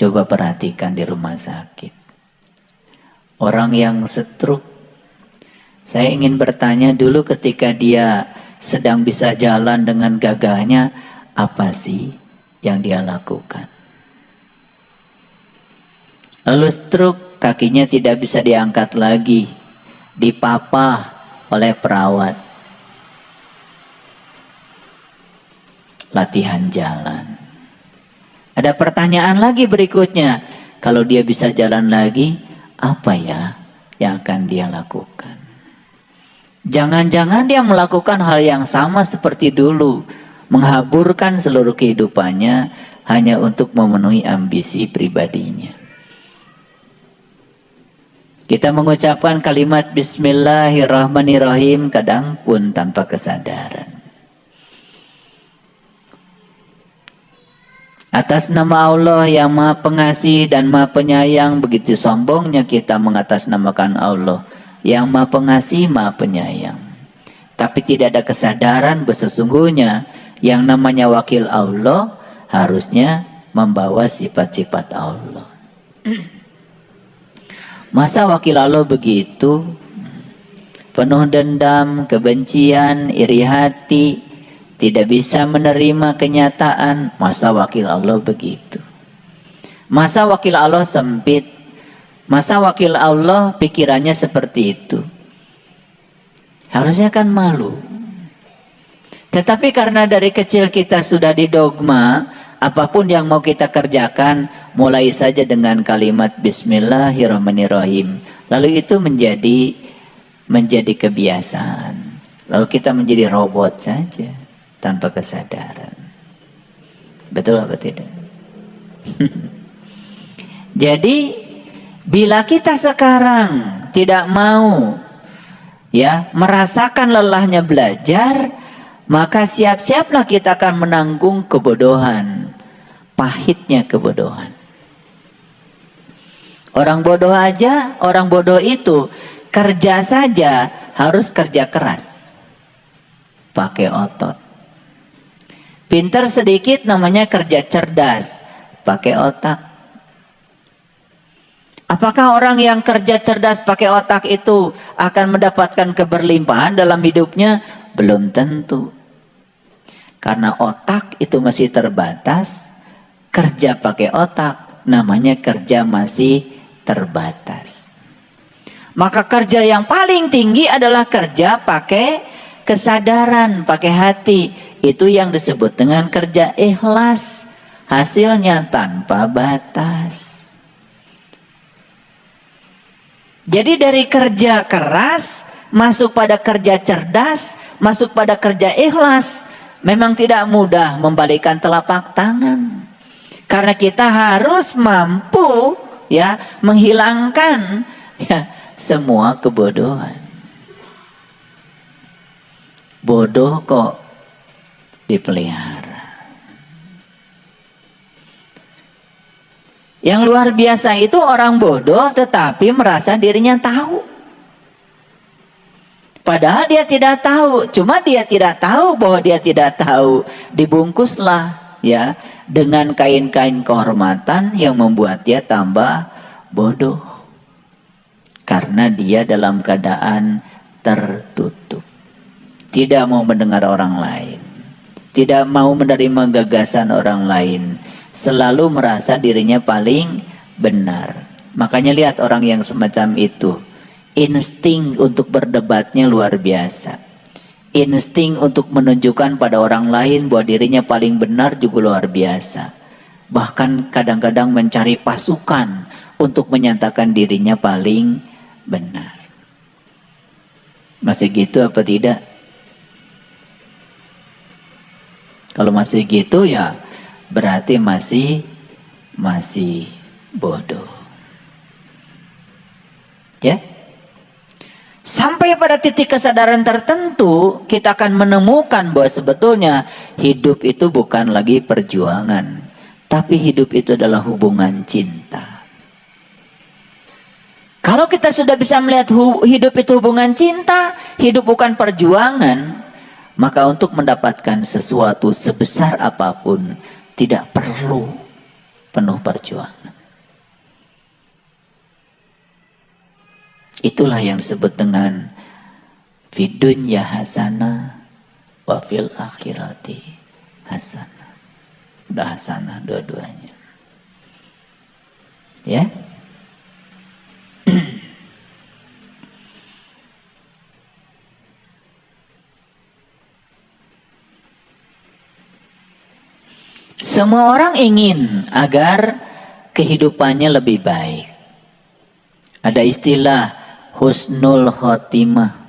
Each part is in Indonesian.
Coba perhatikan di rumah sakit. Orang yang stroke, saya ingin bertanya dulu ketika dia sedang bisa jalan dengan gagahnya, apa sih yang dia lakukan? Lalu stroke, kakinya tidak bisa diangkat lagi, dipapah oleh perawat. Latihan jalan. Ada pertanyaan lagi berikutnya, kalau dia bisa jalan lagi, apa ya yang akan dia lakukan? Jangan-jangan dia melakukan hal yang sama seperti dulu, menghaburkan seluruh kehidupannya hanya untuk memenuhi ambisi pribadinya. Kita mengucapkan kalimat Bismillahirrahmanirrahim kadang pun tanpa kesadaran. Atas nama Allah yang Maha Pengasih dan Maha Penyayang, begitu sombongnya kita mengatasnamakan Allah yang Maha Pengasih, Maha Penyayang. Tapi tidak ada kesadaran bahwa sesungguhnya yang namanya wakil Allah harusnya membawa sifat-sifat Allah. Masa wakil Allah begitu? Penuh dendam, kebencian, iri hati, tidak bisa menerima kenyataan. Masa wakil Allah begitu? Masa wakil Allah sempit? Masa wakil Allah pikirannya seperti itu? Harusnya kan malu. Tetapi karena dari kecil kita sudah didogma, apapun yang mau kita kerjakan, mulai saja dengan kalimat Bismillahirrahmanirrahim. Lalu itu menjadi kebiasaan. Lalu kita menjadi robot saja, tanpa kesadaran. Betul apa tidak? Jadi bila kita sekarang tidak mau merasakan lelahnya belajar, maka siap-siaplah kita akan menanggung kebodohan, pahitnya kebodohan. Orang bodoh itu kerja saja harus kerja keras, pakai otot. Pintar sedikit namanya kerja cerdas, pakai otak. Apakah orang yang kerja cerdas pakai otak itu akan mendapatkan keberlimpahan dalam hidupnya? Belum tentu. Karena otak itu masih terbatas, kerja pakai otak namanya kerja masih terbatas. Maka kerja yang paling tinggi adalah kerja pakai kesadaran, pakai hati. Itu yang disebut dengan kerja ikhlas, hasilnya tanpa batas. Jadi dari kerja keras masuk pada kerja cerdas, masuk pada kerja ikhlas, memang tidak mudah membalikkan telapak tangan. Karena kita harus mampu menghilangkan semua kebodohan. Bodoh kok dipelihara. Yang luar biasa itu orang bodoh tetapi merasa dirinya tahu. Padahal dia tidak tahu, cuma dia tidak tahu bahwa dia tidak tahu. Dibungkuslah dengan kain-kain kehormatan yang membuat dia tambah bodoh. Karena dia dalam keadaan tertutup. Tidak mau mendengar orang lain. Tidak mau menerima gagasan orang lain. Selalu merasa dirinya paling benar. Makanya lihat orang yang semacam itu. Insting untuk berdebatnya luar biasa. Insting untuk menunjukkan pada orang lain bahwa dirinya paling benar juga luar biasa. Bahkan kadang-kadang mencari pasukan untuk menyatakan dirinya paling benar. Masih gitu apa tidak? Kalau masih gitu berarti masih bodoh. Sampai pada titik kesadaran tertentu kita akan menemukan bahwa sebetulnya hidup itu bukan lagi perjuangan, tapi hidup itu adalah hubungan cinta. Kalau kita sudah bisa melihat hidup itu hubungan cinta, hidup bukan perjuangan, maka untuk mendapatkan sesuatu sebesar apapun tidak perlu penuh perjuangan. Itulah yang disebut dengan fid dunya hasanah wa fil akhirati hasanah. Udah hasanah dua-duanya. Ya. Semua orang ingin agar kehidupannya lebih baik. Ada istilah husnul khotimah.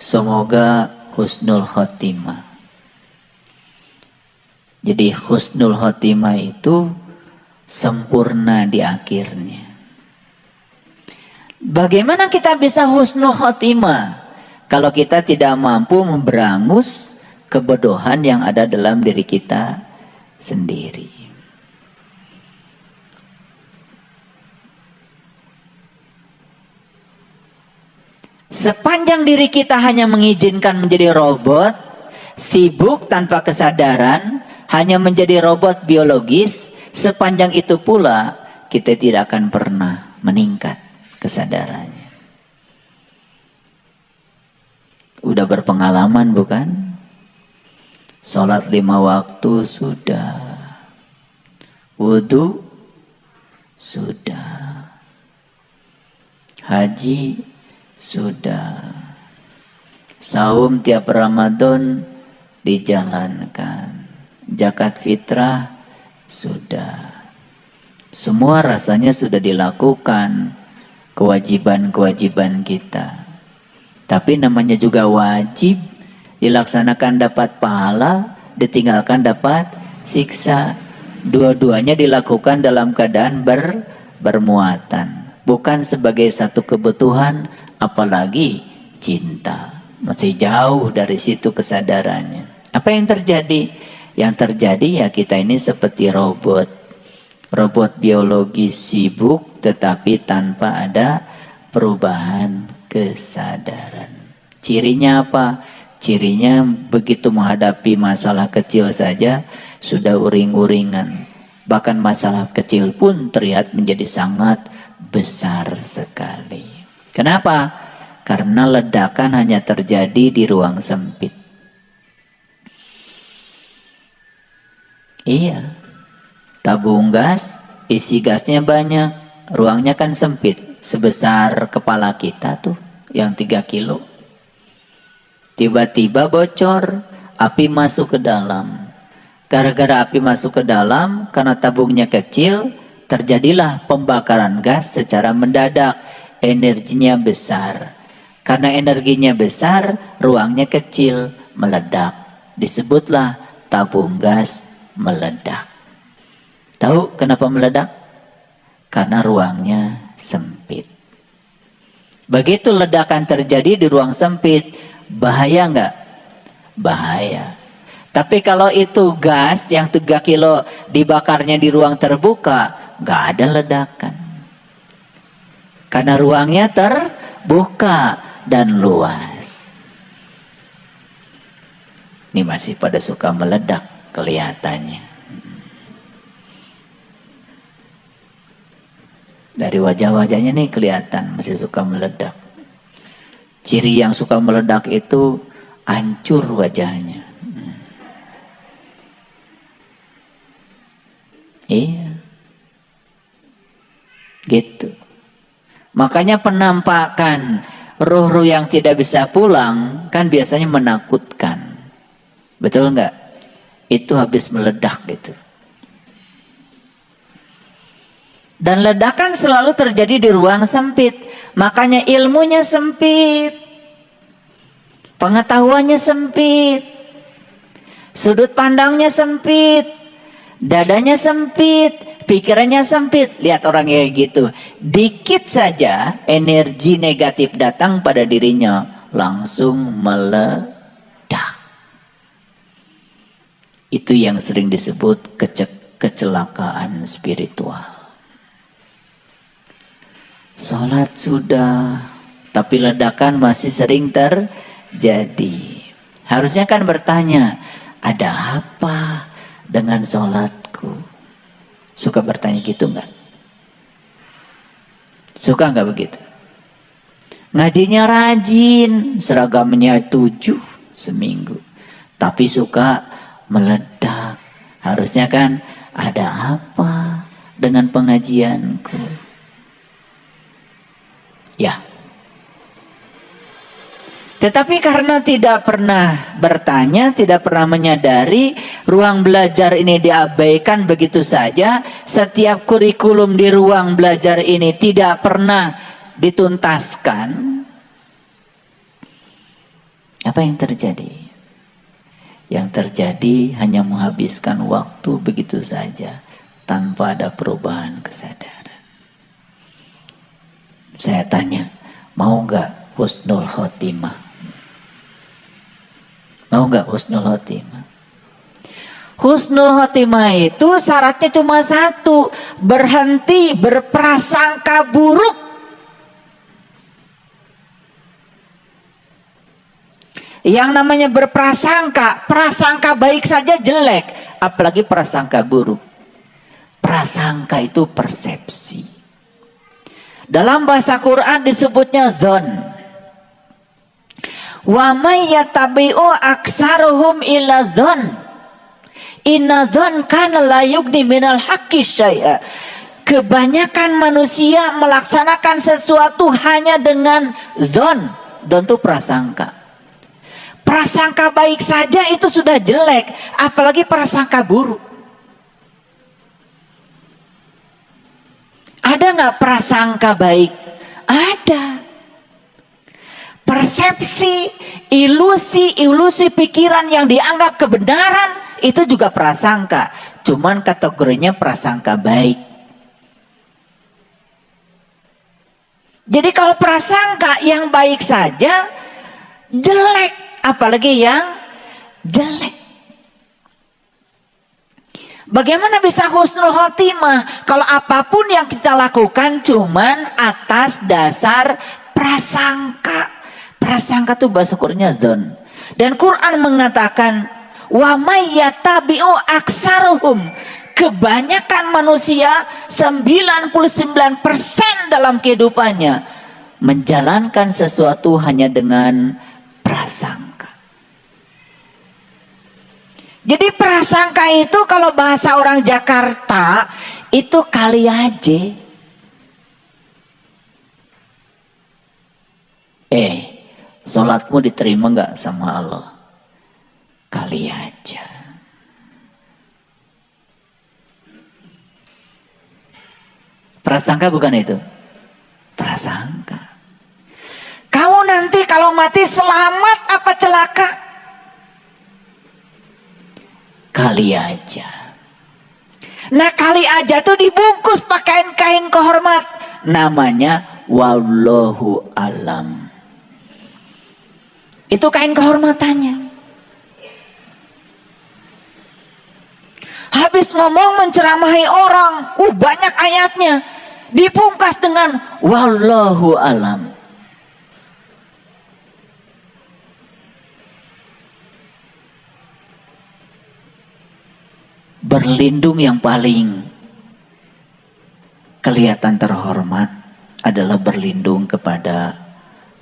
Semoga husnul khotimah. Jadi husnul khotimah itu sempurna di akhirnya. Bagaimana kita bisa husnul khotimah kalau kita tidak mampu memberangus kebodohan yang ada dalam diri kita sendiri? Sepanjang diri kita hanya mengizinkan menjadi robot, sibuk tanpa kesadaran, hanya menjadi robot biologis, sepanjang itu pula kita tidak akan pernah meningkat kesadarannya. Udah berpengalaman bukan? Sholat 5 waktu sudah, wudhu sudah, haji sudah, saum tiap Ramadan dijalankan, zakat fitrah sudah, semua rasanya sudah dilakukan, kewajiban-kewajiban kita. Tapi namanya juga wajib, dilaksanakan dapat pahala, ditinggalkan dapat siksa. Dua-duanya dilakukan dalam keadaan bermuatan, bukan sebagai satu kebutuhan, apalagi cinta. Masih jauh dari situ kesadarannya. Apa yang terjadi? Yang terjadi ya kita ini seperti robot. Robot biologis sibuk tetapi tanpa ada perubahan kesadaran. Cirinya apa? Cirinya begitu menghadapi masalah kecil saja sudah uring-uringan. Bahkan masalah kecil pun terlihat menjadi sangat besar sekali. Kenapa? Karena ledakan hanya terjadi di ruang sempit. Iya, tabung gas, isi gasnya banyak, ruangnya kan sempit, sebesar kepala kita tuh, yang 3 kilo. Tiba-tiba bocor, api masuk ke dalam. Gara-gara api masuk ke dalam, karena tabungnya kecil, terjadilah pembakaran gas secara mendadak, energinya besar. Karena energinya besar, ruangnya kecil, meledak. Disebutlah tabung gas meledak. Tahu kenapa meledak? Karena ruangnya sempit. Begitu ledakan terjadi di ruang sempit, bahaya nggak? Bahaya. Tapi kalau itu gas yang 3 kilo dibakarnya di ruang terbuka, nggak ada ledakan. Karena ruangnya terbuka dan luas. Ini masih pada suka meledak kelihatannya. Dari wajah-wajahnya nih kelihatan masih suka meledak. Ciri yang suka meledak itu hancur wajahnya. Iya. Gitu. Makanya penampakan ruh-ruh yang tidak bisa pulang kan biasanya menakutkan. Betul enggak? Itu habis meledak gitu. Dan ledakan selalu terjadi di ruang sempit. Makanya ilmunya sempit. Pengetahuannya sempit. Sudut pandangnya sempit. Dadanya sempit. Pikirannya sempit. Lihat orang kayak gitu. Dikit saja energi negatif datang pada dirinya. Langsung meledak. Itu yang sering disebut kecelakaan spiritual. Sholat sudah, tapi ledakan masih sering terjadi. Harusnya kan bertanya, ada apa dengan sholatku? Suka bertanya gitu enggak? Suka enggak begitu? Ngajinya rajin, seragamnya 7 seminggu. Tapi suka meledak. Harusnya kan ada apa dengan pengajianku? Ya. Tetapi karena tidak pernah bertanya, tidak pernah menyadari, ruang belajar ini diabaikan begitu saja. Setiap kurikulum di ruang belajar ini tidak pernah dituntaskan. Apa yang terjadi? Yang terjadi hanya menghabiskan waktu begitu saja tanpa ada perubahan kesadaran. Saya tanya, mau nggak husnul khotimah? Mau nggak husnul khotimah? Husnul khotimah itu syaratnya cuma satu, berhenti berprasangka buruk. Yang namanya berprasangka, prasangka baik saja jelek, apalagi prasangka buruk. Prasangka itu persepsi. Dalam bahasa Quran disebutnya dzon. Wa may yattabi'u aksaruhum illa dzon. Inna dzon kana la yughni minal haqqi syai'a. Kebanyakan manusia melaksanakan sesuatu hanya dengan dzon. Dzon itu prasangka. Prasangka baik saja itu sudah jelek, apalagi prasangka buruk. Ada nggak prasangka baik? Ada. Persepsi, ilusi pikiran yang dianggap kebenaran itu juga prasangka. Cuman kategorinya prasangka baik. Jadi kalau prasangka yang baik saja jelek, apalagi yang jelek. Bagaimana bisa husnul khotimah kalau apapun yang kita lakukan cuman atas dasar prasangka. Prasangka itu bahasa Qur'annya dzon. Dan Quran mengatakan wa may yattabi'u aksaruhum. Kebanyakan manusia 99% dalam kehidupannya menjalankan sesuatu hanya dengan prasangka. Jadi prasangka itu kalau bahasa orang Jakarta itu kali aja. Sholatmu diterima nggak sama Allah? Kali aja. Prasangka bukan itu? Prasangka. Kamu nanti kalau mati selamat apa celaka? Kali aja. Nah kali aja tuh dibungkus pakai kain kehormat. Namanya wallahu alam. Itu kain kehormatannya. Habis ngomong menceramahi orang, banyak ayatnya. Dipungkas dengan wallahu alam. Berlindung yang paling kelihatan terhormat adalah berlindung kepada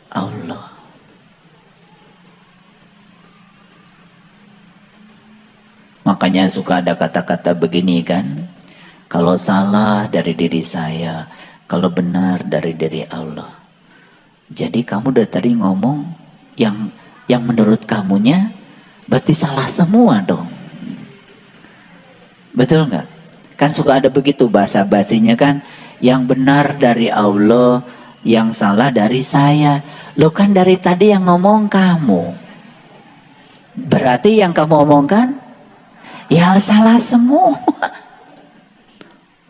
Allah. Makanya suka ada kata-kata begini kan, kalau salah dari diri saya, kalau benar dari diri Allah. Jadi kamu dari tadi ngomong yang menurut kamunya berarti salah semua dong. Betul nggak? Kan suka ada begitu bahasa basinya kan, yang benar dari Allah, yang salah dari saya. Lo kan dari tadi yang ngomong kamu. Berarti yang kamu omongkan ya salah semua.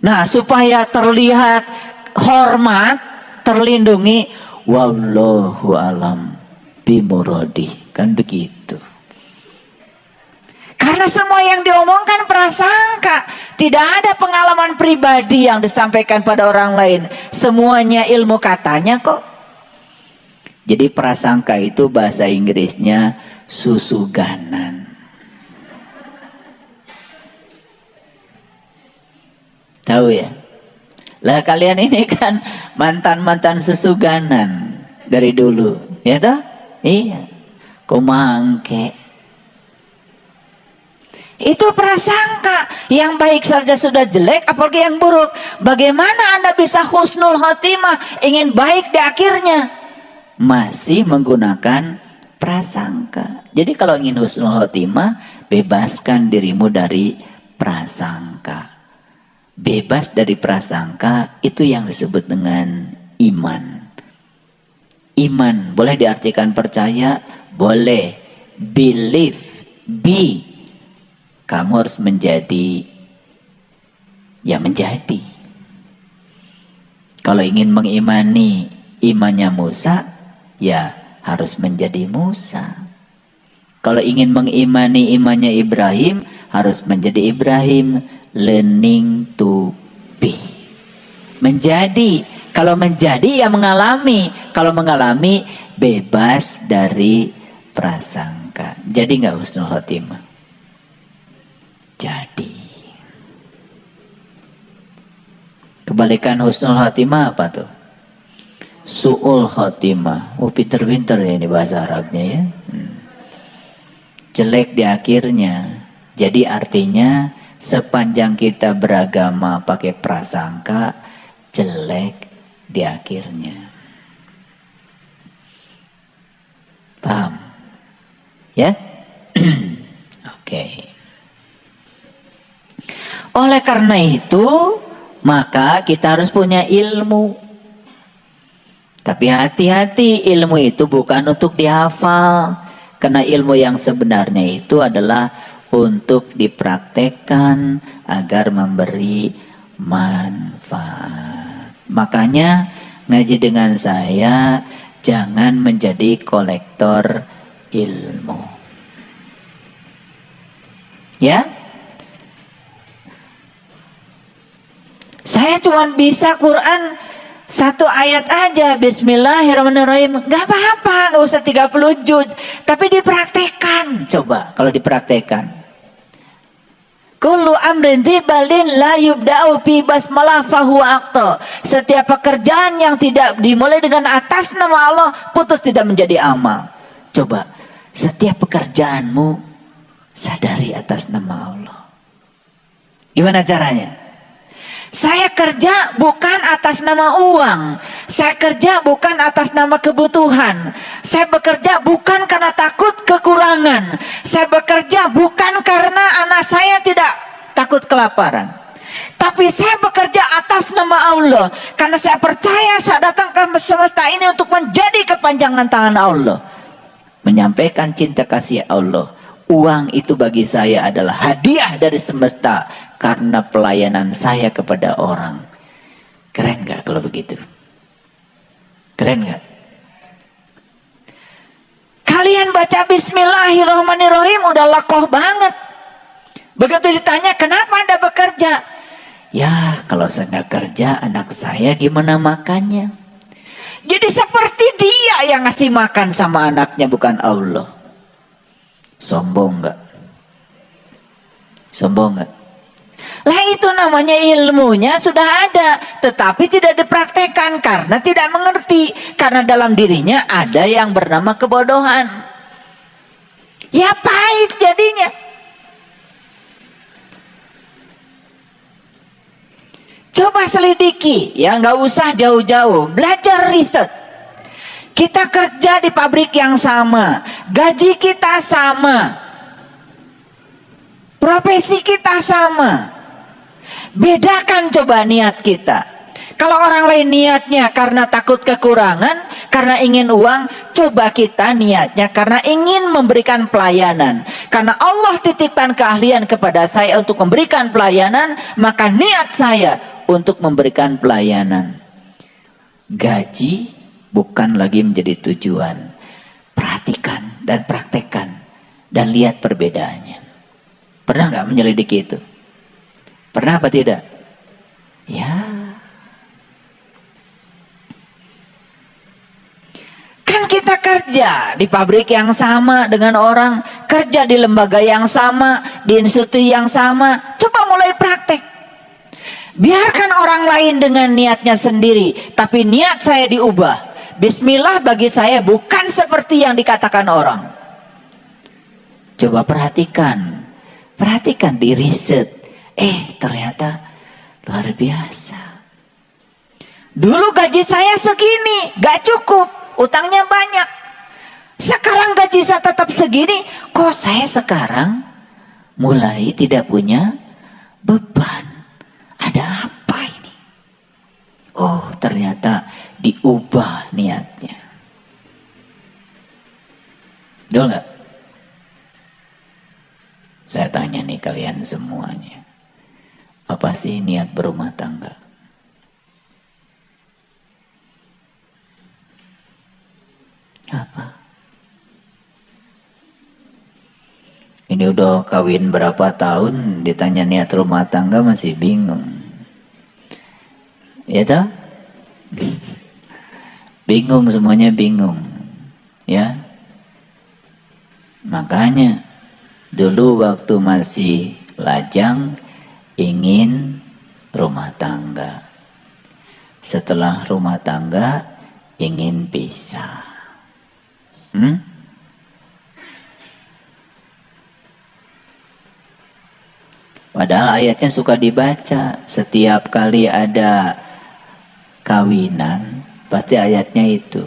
Nah supaya terlihat hormat, terlindungi, wallahu alam bimuradi, kan begitu. Karena semua yang diomongkan prasangka, tidak ada pengalaman pribadi yang disampaikan pada orang lain. Semuanya ilmu katanya kok. Jadi prasangka itu bahasa Inggrisnya susuganan. Tahu ya? Lah kalian ini kan mantan-mantan susuganan. dari dulu, ya toh? Iya. Kumangke. Itu prasangka. Yang baik saja sudah jelek, apalagi yang buruk. Bagaimana Anda bisa husnul khotimah, ingin baik di akhirnya? Masih menggunakan prasangka. Jadi kalau ingin husnul khotimah, bebaskan dirimu dari prasangka. Bebas dari prasangka, itu yang disebut dengan iman. Iman boleh diartikan percaya, boleh. Believe, be. Kamu harus menjadi, ya menjadi. Kalau ingin mengimani imannya Musa, ya harus menjadi Musa. Kalau ingin mengimani imannya Ibrahim, harus menjadi Ibrahim. Learning to be. Menjadi. Kalau menjadi ya mengalami. Kalau mengalami bebas dari prasangka. Jadi nggak husnul khotimah. Jadi. Kebalikan husnul khotimah apa tuh? Su'ul khotimah. Oh pinter-pinter ya ini bahasa Arabnya ya. Jelek di akhirnya. Jadi artinya sepanjang kita beragama pakai prasangka, jelek di akhirnya. Paham? Ya? Oke. Oleh karena itu, maka kita harus punya ilmu. Tapi hati-hati, ilmu itu bukan untuk dihafal. Karena ilmu yang sebenarnya itu adalah untuk dipraktekkan agar memberi manfaat. Makanya ngaji dengan saya jangan menjadi kolektor ilmu. Ya? Saya cuma bisa Quran satu ayat aja, Bismillahirrahmanirrahim. Gak apa-apa, gak usah 30 juz. Tapi dipraktekkan. Coba kalau dipraktekkan. Kullu amrin tibalin la yubda'u bi basmalah fahuwa aqta. Setiap pekerjaan yang tidak dimulai dengan atas nama Allah, putus tidak menjadi amal. Coba, setiap pekerjaanmu sadari atas nama Allah. Gimana caranya? Saya kerja bukan atas nama uang. Saya kerja bukan atas nama kebutuhan. Saya bekerja bukan karena takut kekurangan. Saya bekerja bukan karena anak saya tidak takut kelaparan. Tapi saya bekerja atas nama Allah. Karena saya percaya saya datang ke semesta ini untuk menjadi kepanjangan tangan Allah. Menyampaikan cinta kasih Allah. Uang itu bagi saya adalah hadiah dari semesta karena pelayanan saya kepada orang. Keren gak kalau begitu? Keren gak? Kalian baca Bismillahirrahmanirrahim udah lakoh banget. Begitu ditanya kenapa Anda bekerja? Ya kalau saya nggak kerja anak saya gimana makannya? Jadi seperti dia yang ngasih makan sama anaknya bukan Allah. Sombong nggak? Sombong nggak? Lah itu namanya ilmunya sudah ada, tetapi tidak dipraktekkan karena tidak mengerti. Karena dalam dirinya ada yang bernama kebodohan. Ya pahit jadinya. Coba selidiki, ya nggak usah jauh-jauh, belajar riset. Kita kerja di pabrik yang sama, gaji kita sama, profesi kita sama. Bedakan coba niat kita. Kalau orang lain niatnya karena takut kekurangan, karena ingin uang, coba kita niatnya karena ingin memberikan pelayanan. Karena Allah titipkan keahlian kepada saya untuk memberikan pelayanan, maka niat saya untuk memberikan pelayanan. Gaji bukan lagi menjadi tujuan. Perhatikan dan praktekkan dan lihat perbedaannya. Pernah nggak menyelidiki itu? Pernah apa tidak? Ya. Kan kita kerja di pabrik yang sama dengan orang, kerja di lembaga yang sama, di institusi yang sama. Coba mulai praktek. Biarkan orang lain dengan niatnya sendiri, tapi niat saya diubah. Bismillah bagi saya bukan seperti yang dikatakan orang. Coba perhatikan di riset. Ternyata luar biasa. Dulu gaji saya segini, gak cukup, utangnya banyak. Sekarang gaji saya tetap segini, kok saya sekarang mulai tidak punya beban. Ada apa ini? Oh, ternyata diubah niatnya. Betul nggak? Saya tanya nih kalian semuanya, apa sih niat berumah tangga? Apa? Ini udah kawin berapa tahun, ditanya niat rumah tangga masih bingung. Ya toh? Bingung, semuanya bingung. Ya. Makanya dulu waktu masih lajang ingin rumah tangga. Setelah rumah tangga ingin pisah. Padahal ayatnya suka dibaca. Setiap kali ada kawinan pasti ayatnya itu.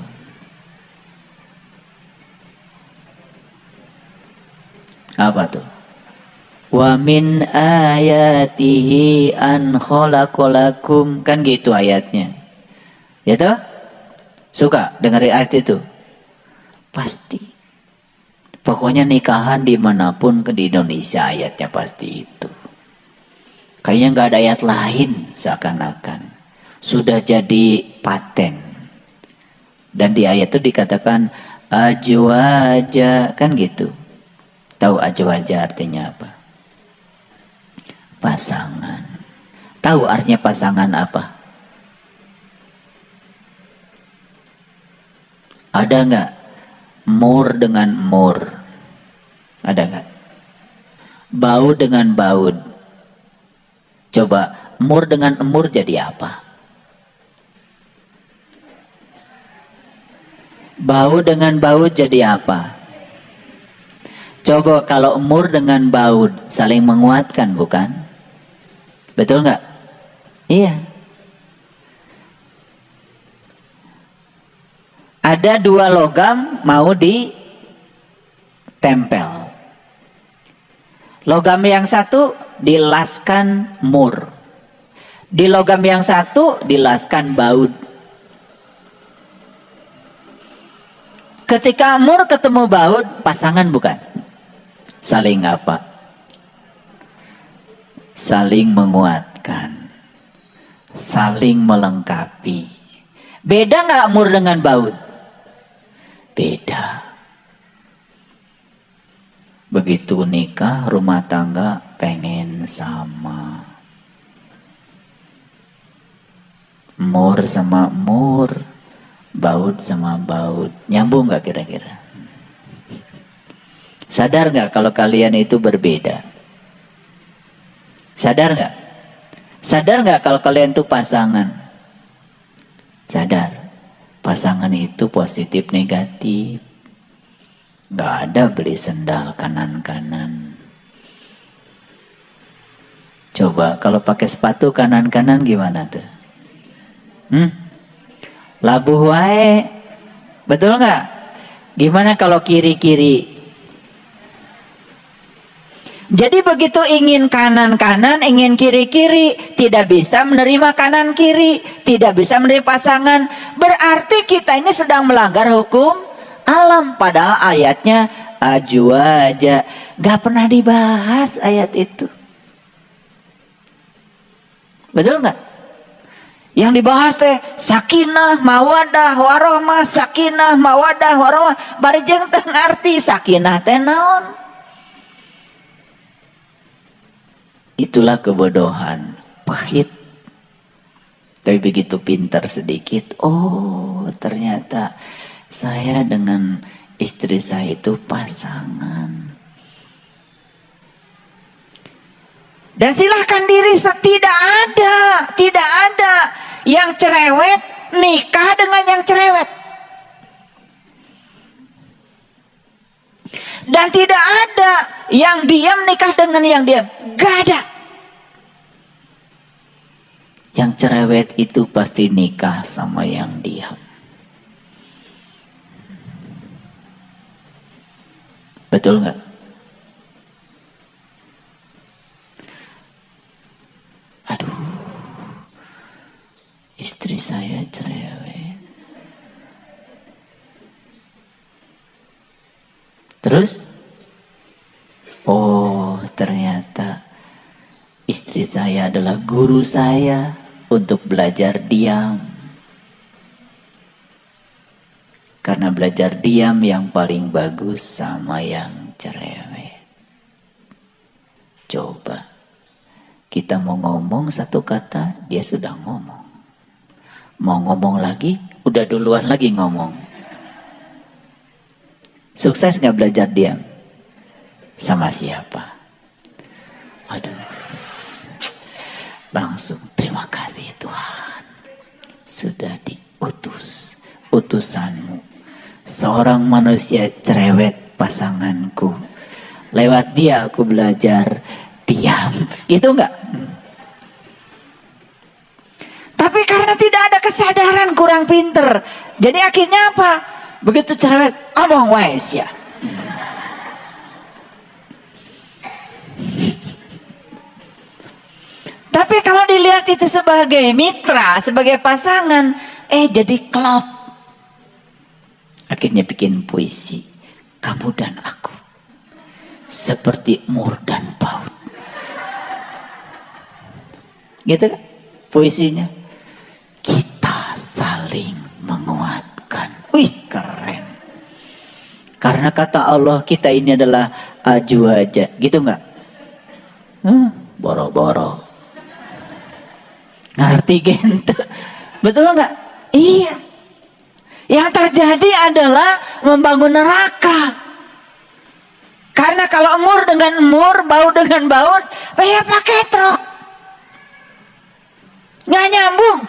Apa tuh? Wa min ayatihi an khalaqalakum, kan gitu ayatnya. Ya toh? Suka dengar ayat itu? Pasti. Pokoknya nikahan dimanapun di Indonesia ayatnya pasti itu. Kayaknya nggak ada ayat lain seakan-akan. Sudah jadi paten. Dan di ayat itu dikatakan ajwaja, kan gitu. Tahu ajwaja artinya apa? Pasangan. Tahu artinya pasangan apa? Ada nggak? Mur dengan mur. Ada nggak? Baud dengan baud. Coba mur dengan mur jadi apa? Baud dengan baud jadi apa? Coba kalau mur dengan baud saling menguatkan, bukan? Betul nggak? Iya. Ada dua logam mau ditempel. Logam yang satu dilaskan mur. Di logam yang satu dilaskan baud. Ketika mur ketemu baud, pasangan bukan? Saling apa? Saling menguatkan. Saling melengkapi. Beda nggak mur dengan baud? Beda. Begitu nikah, rumah tangga pengen sama. Mur sama mur, baud sama baud. Nyambung nggak kira-kira? Sadar nggak kalau kalian itu berbeda? Sadar nggak? Sadar nggak kalau kalian itu pasangan? Sadar. Pasangan itu positif negatif. Nggak ada beli sendal kanan-kanan. Coba kalau pakai sepatu kanan-kanan gimana tuh? Labuh wae. Betul nggak? Gimana kalau kiri-kiri? Jadi begitu ingin kanan-kanan, ingin kiri-kiri, tidak bisa menerima kanan-kiri, tidak bisa menerima pasangan. Berarti kita ini sedang melanggar hukum alam. Padahal ayatnya ajwaja. Gak pernah dibahas ayat itu. Betul nggak? Yang dibahas teh sakinah, mawadah, warohmah, sakinah, mawadah, warohmah. Barijeng teh ngarti sakinah teh naon? Itulah kebodohan, pahit. Tapi begitu pintar sedikit, oh ternyata saya dengan istri saya itu pasangan. Dan silahkan diri, tidak ada yang cerewet nikah dengan yang cerewet. Dan tidak ada yang diam nikah dengan yang diam. Gak ada. Yang cerewet itu pasti nikah sama yang diam. Betul nggak? Aduh, istri saya cerewet. Terus, oh ternyata istri saya adalah guru saya untuk belajar diam. Karena belajar diam yang paling bagus sama yang cerewet. Coba, kita mau ngomong satu kata, dia sudah ngomong. Mau ngomong lagi, udah duluan lagi ngomong. Sukses gak belajar diam? Sama siapa? Aduh, langsung terima kasih Tuhan. Sudah diutus utusanmu. Seorang manusia cerewet pasanganku. Lewat dia aku belajar diam. Gitu enggak? Tapi karena tidak ada kesadaran kurang pinter. Jadi akhirnya apa? Begitu cerewet, omong wes ya. Tapi kalau dilihat itu sebagai mitra, sebagai pasangan, jadi klop. Akhirnya bikin puisi. Kamu dan aku seperti mur dan paut. Gitu kan puisinya. Kita saling menguatkan. Wih, keren. Karena kata Allah kita ini adalah aju aja. Gitu enggak? Boro-boro. Ngerti gitu. Betul enggak? Iya. Yang terjadi adalah membangun neraka. Karena kalau mur dengan mur, baut dengan baut, ya pakai truk. Nggak nyambung.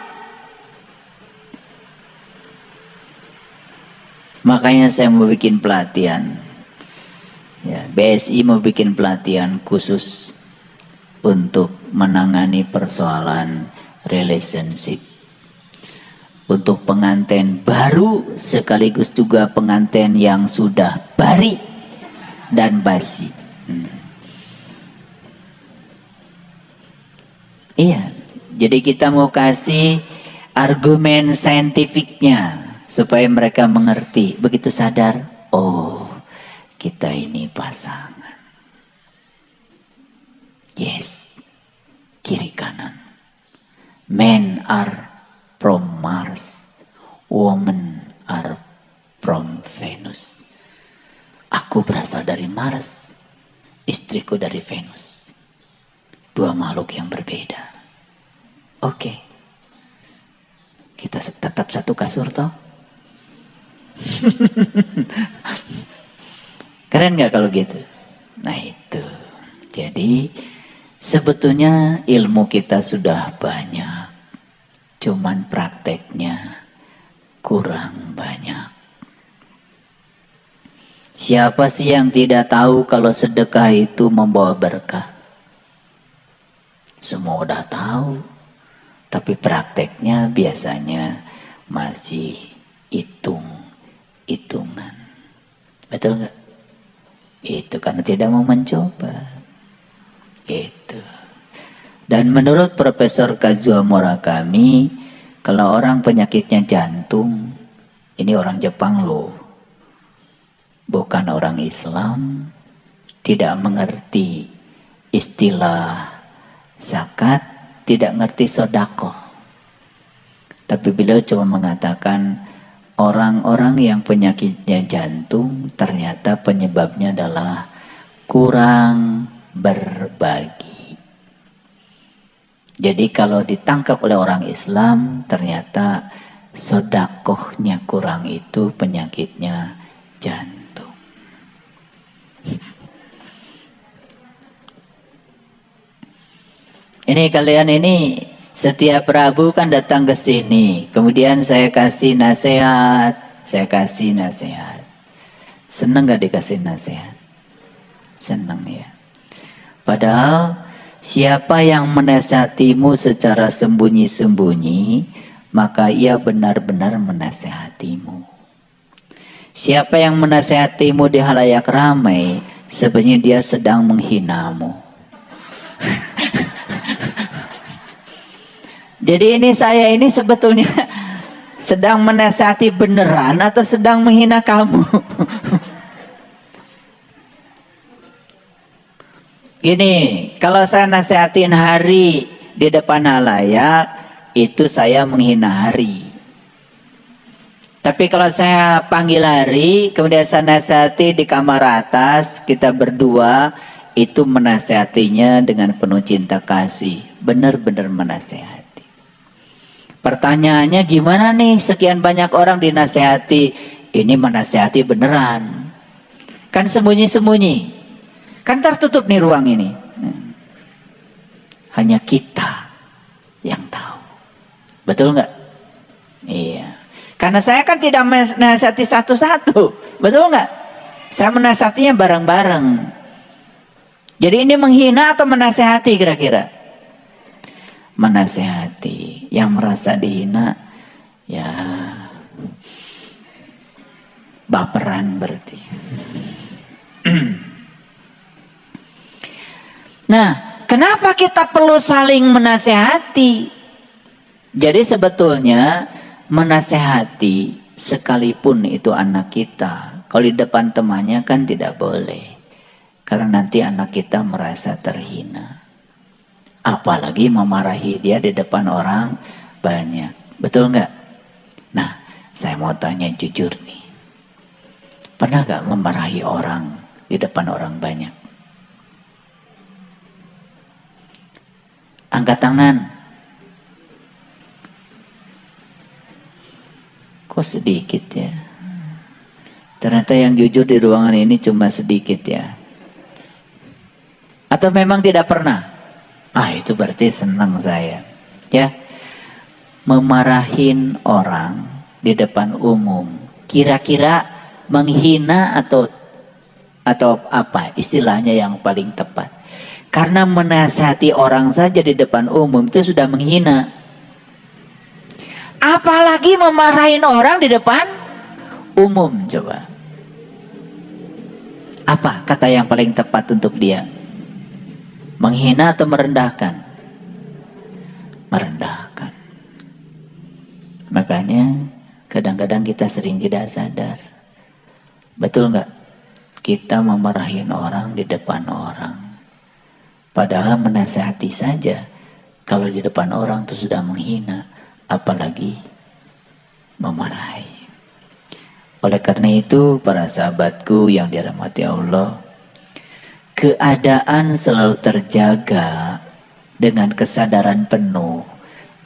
Makanya saya mau bikin pelatihan. Ya, BSI mau bikin pelatihan khusus untuk menangani persoalan relationship. Untuk pengantin baru sekaligus juga pengantin yang sudah bari dan basi. Iya, jadi kita mau kasih argumen saintifiknya supaya mereka mengerti. Begitu sadar, oh kita ini pasangan. Yes, kiri kanan. Men are from Mars, women are from Venus. Aku berasal dari Mars, istriku dari Venus. Dua makhluk yang berbeda. Oke. Kita tetap satu kasur toh? Keren gak kalau gitu? Nah itu. Jadi sebetulnya ilmu kita sudah banyak. Cuman prakteknya kurang banyak. Siapa sih yang tidak tahu kalau sedekah itu membawa berkah? Semua udah tahu. Tapi prakteknya biasanya masih hitung-hitungan. Betul nggak? Itu karena tidak mau mencoba. Gitu. Dan menurut Profesor Kazuo Murakami, kalau orang penyakitnya jantung, ini orang Jepang loh, bukan orang Islam, tidak mengerti istilah zakat, tidak ngerti sodakoh. Tapi beliau cuma mengatakan orang-orang yang penyakitnya jantung ternyata penyebabnya adalah kurang berbagi. Jadi kalau ditangkap oleh orang Islam, ternyata sodakohnya kurang, itu penyakitnya jantung. Ini kalian ini setiap Rabu kan datang ke sini, kemudian saya kasih nasihat, Seneng gak dikasih nasihat? Senang ya. Padahal siapa yang menasihatimu secara sembunyi-sembunyi, maka ia benar-benar menasihatimu. Siapa yang menasihatimu di halayak ramai, sebenarnya dia sedang menghinamu. Jadi saya ini sebetulnya sedang menasihati beneran atau sedang menghina kamu? Gini, kalau saya nasihatin Hari di depan halayak, itu saya menghina Hari. Tapi kalau saya panggil Hari, kemudian saya nasihati di kamar atas, kita berdua, itu menasihatinya dengan penuh cinta kasih. Benar-benar menasihati. Pertanyaannya gimana nih, sekian banyak orang dinasihati, ini menasihati beneran? Kan sembunyi-sembunyi. Kan tertutup nih ruang ini. Hanya kita yang tahu. Betul nggak? Iya. Karena saya kan tidak menasihati satu-satu. Betul nggak? Saya menasihatinya bareng-bareng. Jadi ini menghina atau menasihati kira-kira? Menasihati. Yang merasa dihina, ya baperan berarti. Nah, kenapa kita perlu saling menasehati? Jadi sebetulnya menasehati sekalipun itu anak kita, kalau di depan temannya kan tidak boleh. Karena nanti anak kita merasa terhina. Apalagi memarahi dia di depan orang banyak. Betul nggak? Nah, saya mau tanya jujur nih. Pernah nggak memarahi orang di depan orang banyak? Angkat tangan. Kok sedikit ya? Ternyata yang jujur di ruangan ini cuma sedikit ya. Atau memang tidak pernah? Itu berarti senang saya. Ya. Memarahin orang di depan umum. Kira-kira menghina atau apa istilahnya yang paling tepat? Karena menasihati orang saja di depan umum itu sudah menghina. Apalagi memarahin orang di depan umum, coba. Apa kata yang paling tepat untuk dia? Menghina atau merendahkan? Merendahkan. Makanya kadang-kadang kita sering tidak sadar. Betul nggak? Kita memarahin orang di depan orang. Padahal menasihati saja, kalau di depan orang itu sudah menghina, apalagi memarahi. Oleh karena itu, para sahabatku yang dirahmati Allah, keadaan selalu terjaga dengan kesadaran penuh,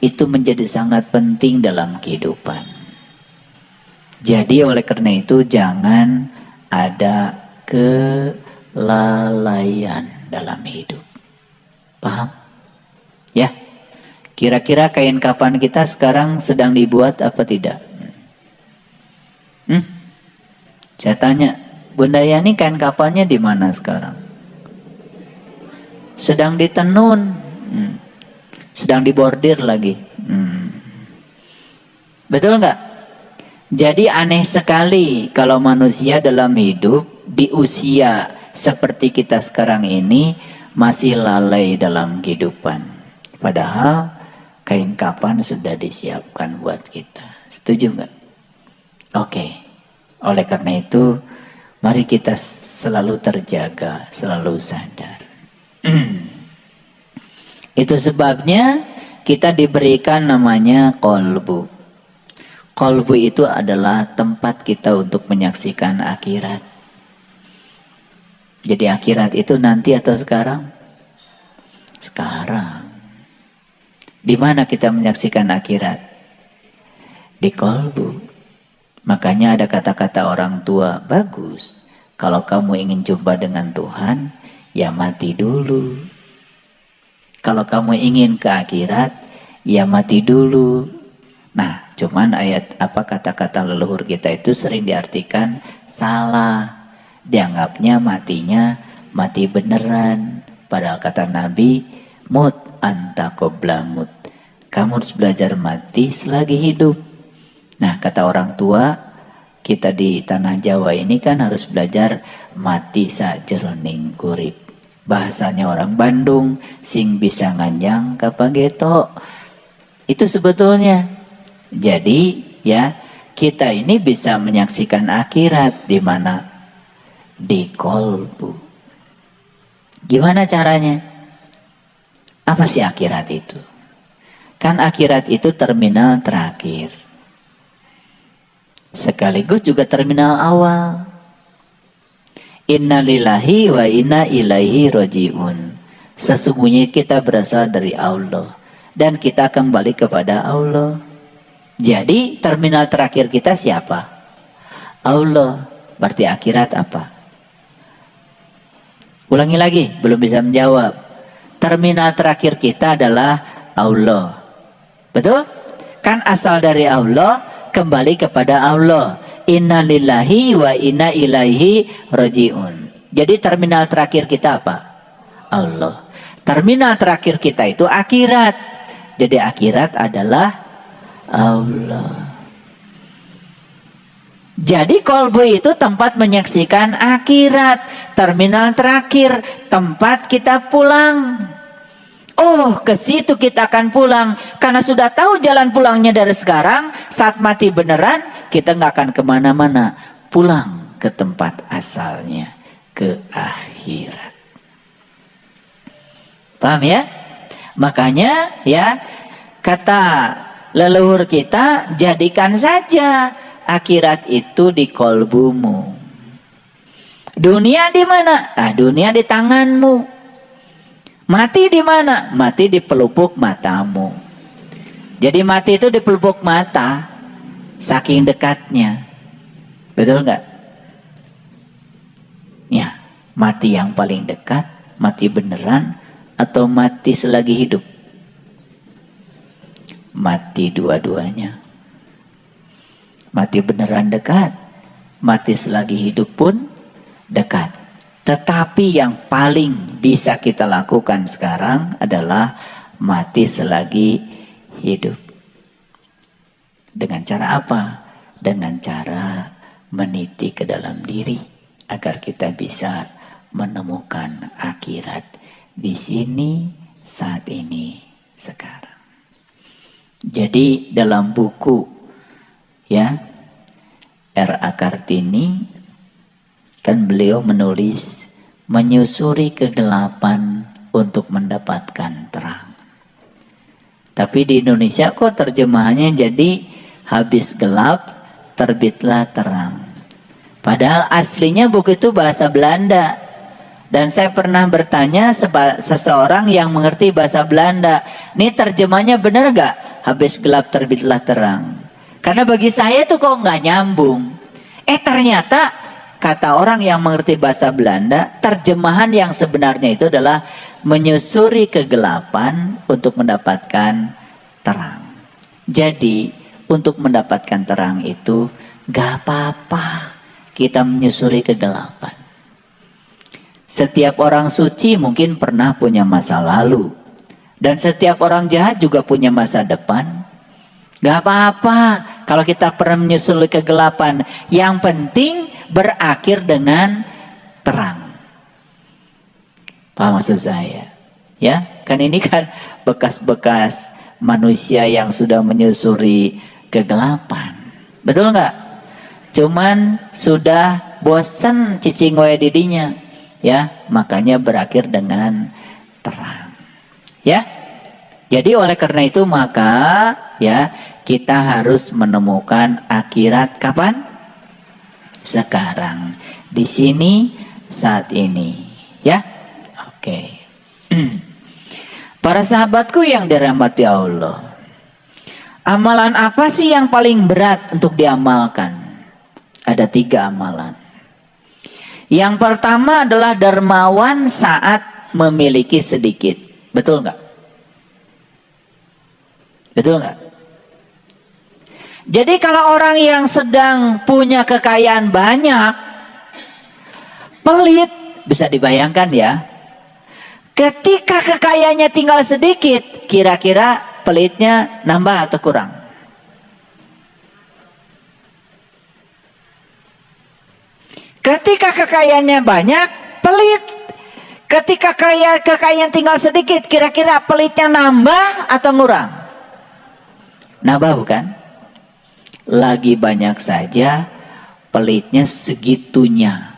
itu menjadi sangat penting dalam kehidupan. Jadi oleh karena itu, jangan ada kelalaian dalam hidup. Paham? Ya. Kira-kira kain kafan kita sekarang sedang dibuat apa tidak? Saya tanya, Bunda Yani kain kafannya di mana sekarang? Sedang ditenun. Sedang dibordir lagi. Betul nggak? Jadi aneh sekali kalau manusia dalam hidup di usia seperti kita sekarang ini masih lalai dalam kehidupan. Padahal kain kafan sudah disiapkan buat kita. Setuju nggak? Oke. Oleh karena itu, mari kita selalu terjaga, selalu sadar. Itu sebabnya kita diberikan namanya qalbu. Qalbu itu adalah tempat kita untuk menyaksikan akhirat. Jadi akhirat itu nanti atau sekarang? Sekarang. Di mana kita menyaksikan akhirat? Di qalbu. Makanya ada kata-kata orang tua, bagus. Kalau kamu ingin jumpa dengan Tuhan, ya mati dulu. Kalau kamu ingin ke akhirat, ya mati dulu. Nah, cuman kata-kata leluhur kita itu sering diartikan salah. Dianggapnya matinya mati beneran. Padahal kata Nabi, mut anta qabla mut. Kamu harus belajar mati selagi hidup. Nah, kata orang tua, kita di tanah Jawa ini kan harus belajar mati sajeroning urip. Bahasanya orang Bandung, sing bisa nganjang kapageto. Itu sebetulnya. Jadi ya, kita ini bisa menyaksikan akhirat di mana? Di kolbu. Gimana caranya? Apa sih akhirat itu? Kan akhirat itu terminal terakhir. Sekaligus juga terminal awal. Inna lillahi wa inna ilaihi roji'un. Sesungguhnya kita berasal dari Allah. Dan kita kembali kepada Allah. Jadi terminal terakhir kita siapa? Allah. Berarti akhirat apa? Ulangi lagi, belum bisa menjawab. Terminal terakhir kita adalah Allah. Betul? Kan asal dari Allah, kembali kepada Allah. Inna lillahi wa inna ilaihi roji'un. Jadi terminal terakhir kita apa? Allah. Terminal terakhir kita itu akhirat. Jadi akhirat adalah Allah. Jadi kolbu itu tempat menyaksikan akhirat. Terminal terakhir, tempat kita pulang. Oh, ke situ kita akan pulang. Karena sudah tahu jalan pulangnya dari sekarang. Saat mati beneran, kita nggak akan kemana-mana. Pulang ke tempat asalnya. Ke akhirat. Paham ya? Makanya ya, kata leluhur kita, jadikan saja akhirat itu di kolbumu. Dunia di mana? Ah, dunia di tanganmu. Mati di mana? Mati di pelupuk matamu. Jadi mati itu di pelupuk mata, saking dekatnya. Betul nggak? Ya, mati yang paling dekat, mati beneran, atau mati selagi hidup? Mati dua-duanya. Mati beneran dekat, mati selagi hidup pun dekat. Tetapi yang paling bisa kita lakukan sekarang adalah mati selagi hidup. Dengan cara apa? Dengan cara meniti ke dalam diri agar kita bisa menemukan akhirat di sini, saat ini, sekarang. Jadi dalam buku ya R.A. Kartini kan beliau menulis menyusuri kegelapan untuk mendapatkan terang. Tapi di Indonesia kok terjemahannya jadi habis gelap terbitlah terang. Padahal aslinya buku itu bahasa Belanda. Dan saya pernah bertanya seseorang yang mengerti bahasa Belanda, ini terjemahnya benar gak? Habis gelap terbitlah terang. Karena bagi saya itu kok nggak nyambung. Ternyata kata orang yang mengerti bahasa Belanda, terjemahan yang sebenarnya itu adalah menyusuri kegelapan untuk mendapatkan terang. Jadi untuk mendapatkan terang itu gak apa-apa kita menyusuri kegelapan. Setiap orang suci mungkin pernah punya masa lalu. Dan setiap orang jahat juga punya masa depan. Gak apa-apa kalau kita pernah menyusuri kegelapan. Yang penting berakhir dengan terang. Paham maksud saya? Ya, kan ini kan bekas-bekas manusia yang sudah menyusuri kegelapan. Betul nggak? Cuman sudah bosan cicing wae didinya. Ya, makanya berakhir dengan terang. Ya. Jadi oleh karena itu maka ya kita harus menemukan akhirat kapan? Sekarang, di sini, saat ini, ya. Oke. Para sahabatku yang dirahmati Allah, amalan apa sih yang paling berat untuk diamalkan? Ada 3 amalan. Yang pertama adalah dermawan saat memiliki sedikit. Betul nggak? Betul nggak? Jadi kalau orang yang sedang punya kekayaan banyak, pelit, Bisa dibayangkan ya. Ketika kekayaannya tinggal sedikit, kira-kira pelitnya nambah atau kurang? Ketika kekayaannya banyak, pelit. Ketika kekayaan tinggal sedikit, kira-kira pelitnya nambah atau ngurang? Nambah bukan? Lagi banyak saja, pelitnya segitunya.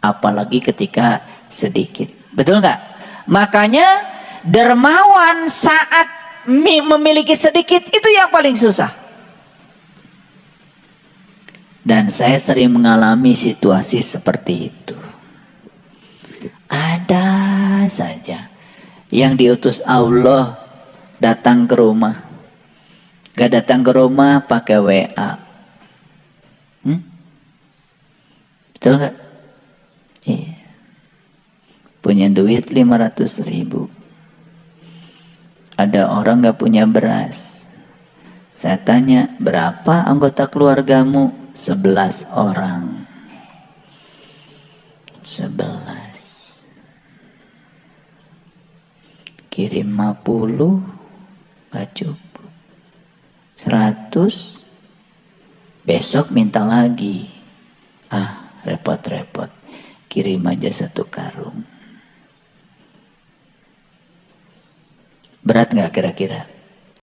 Apalagi ketika sedikit. Betul nggak? Makanya dermawan saat memiliki sedikit itu yang paling susah. Dan saya sering mengalami situasi seperti itu. Ada saja yang diutus Allah datang ke rumah. Gak datang ke rumah pakai WA. Betul gak? Iya. Punya duit 500.000. Ada orang gak punya beras. Saya tanya, berapa anggota keluargamu? 11 orang. 11. Kirim 50, gak cukup. 100, besok minta lagi. Repot-repot. Kirim aja 1 karung. Berat gak kira-kira?